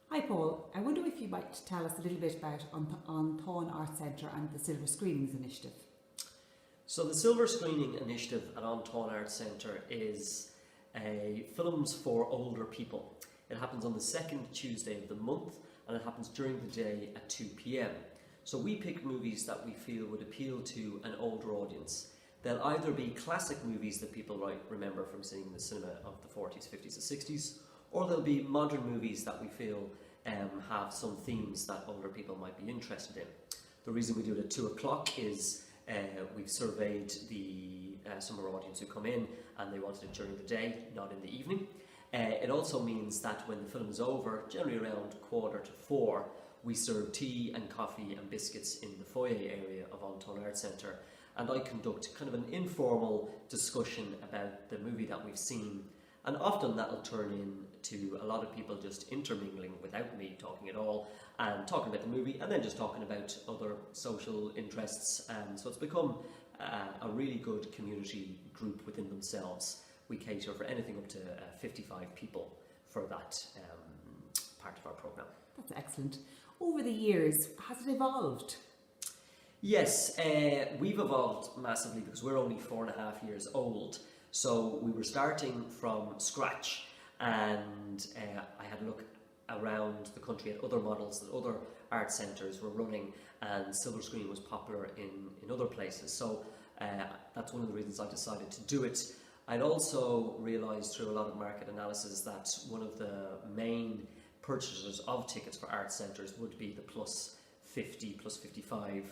Hi Paul, I wonder if you might tell us a little bit about An Táin Arts Centre and the Silver Screenings Initiative. So the Silver Screening Initiative at An Táin Arts Centre is films for older people. It happens on the second Tuesday of the month and it happens during the day at 2 p.m. So we pick movies that we feel would appeal to an older audience. They'll either be classic movies that people remember from seeing in the cinema of the 40s, 50s and 60s, or they'll be modern movies that we feel have some themes that older people might be interested in. The reason we do it at 2 o'clock is we've surveyed some of our audience who come in and they wanted it during the day, not in the evening. It also means that when the film is over, generally around 3:45, we serve tea and coffee and biscuits in the foyer area of An Táin Arts Centre, and I conduct kind of an informal discussion about the movie that we've seen, and often that'll turn into a lot of people just intermingling without me talking at all and talking about the movie and then just talking about other social interests. So it's become a really good community group within themselves. We cater for anything up to 55 people for that part of our programme. That's excellent. Over the years, has it evolved? Yes, we've evolved massively because we're only 4.5 years old. So we were starting from scratch, and I had a look around the country at other models that other art centres were running, and silver screen was popular in other places. So that's one of the reasons I decided to do it. I'd also realised through a lot of market analysis that one of the main purchasers of tickets for art centres would be the plus 50, plus 55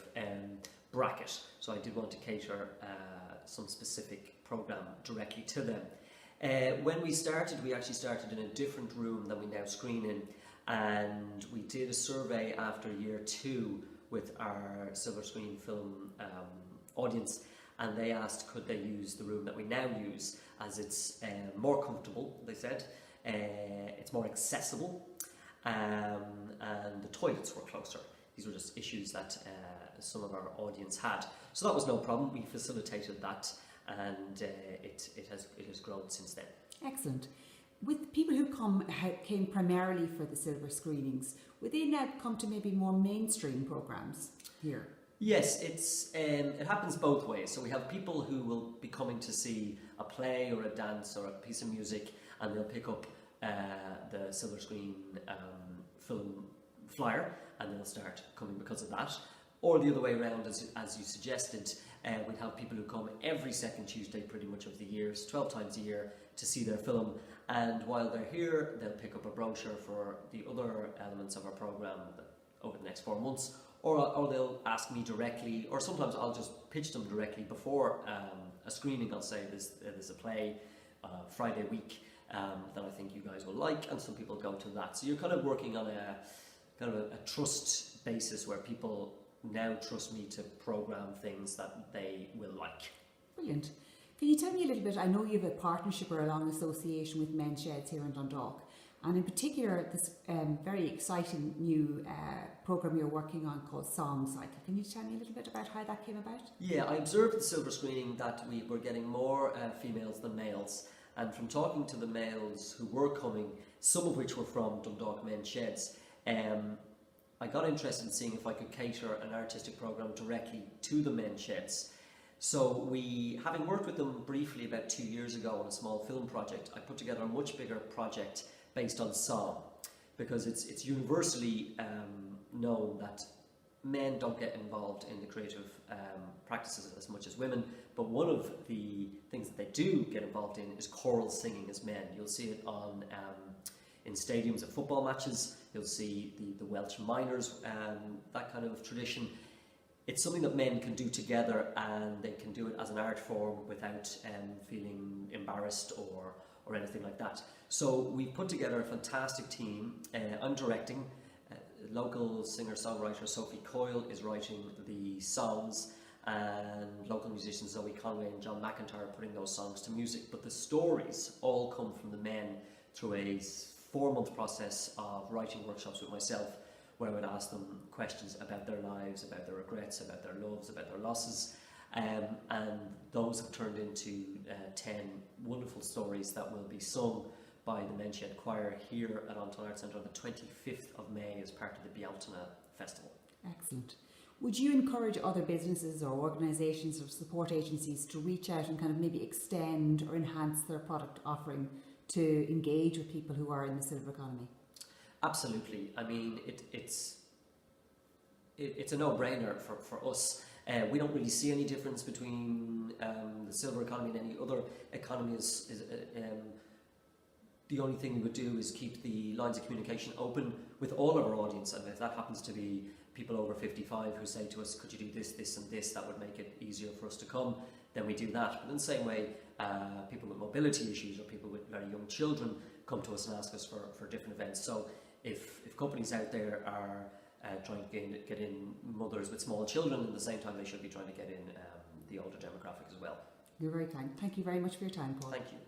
bracket. So I did want to cater some specific programme directly to them. When we started, we actually started in a different room than we now screen in, and we did a survey after year 2 with our silver screen film audience, and they asked could they use the room that we now use, as it's more comfortable, they said, it's more accessible, and the toilets were closer. These were just issues that some of our audience had. So that was no problem, we facilitated that, and it has grown since then. Excellent. With people who came primarily for the silver screenings, would they now come to maybe more mainstream programmes here? Yes, it happens both ways. So we have people who will be coming to see a play or a dance or a piece of music, and they'll pick up the silver screen film flyer, and they'll start coming because of that. Or the other way around, as you suggested, we'd have people who come every second Tuesday pretty much of the year, 12 times a year, to see their film, and while they're here they'll pick up a brochure for the other elements of our programme over the next 4 months, or they'll ask me directly, or sometimes I'll just pitch them directly before a screening. I'll say there's a play Friday week that I think you guys will like, and some people go to that. So you're kind of working on a trust basis where people now trust me to programme things that they will like. Brilliant. Can you tell me a little bit, I know you have a partnership or a long association with Men's Sheds here in Dundalk, and in particular this very exciting new programme you're working on called Song Cycle. Can you tell me a little bit about how that came about? Yeah, I observed at the silver screening that we were getting more females than males, and from talking to the males who were coming, some of which were from Dundalk Men's Sheds, I got interested in seeing if I could cater an artistic programme directly to the Men's Sheds. So we, having worked with them briefly about 2 years ago on a small film project, I put together a much bigger project based on song, because it's universally known that men don't get involved in the creative practices as much as women, but one of the things that they do get involved in is choral singing as men. You'll see it on in stadiums at football matches. You'll see the Welsh miners, that kind of tradition. It's something that men can do together, and they can do it as an art form without feeling embarrassed or anything like that. So we've put together a fantastic team. I'm directing. Local singer-songwriter Sophie Coyle is writing the songs, and local musicians Zoe Conway and John McIntyre are putting those songs to music. But the stories all come from the men through a 4-month process of writing workshops with myself, where I would ask them questions about their lives, about their regrets, about their loves, about their losses, and those have turned into 10 wonderful stories that will be sung by the Men's Shed Choir here at An Táin Arts Centre on the 25th of May as part of the Bealtaine Festival. Excellent. Would you encourage other businesses or organisations or support agencies to reach out and kind of maybe extend or enhance their product offering to engage with people who are in the silver economy? Absolutely. I mean, it's a no-brainer for us. We don't really see any difference between the silver economy and any other economy. The only thing we would do is keep the lines of communication open with all of our audience, and if that happens to be people over 55 who say to us, could you do this, this and this, that would make it easier for us to come, then we do that. But in the same way, people with mobility issues or people with very young children come to us and ask us for different events. So if companies out there are trying to get in mothers with small children, at the same time they should be trying to get in the older demographic as well. You're very kind. Thank you very much for your time, Paul. Thank you.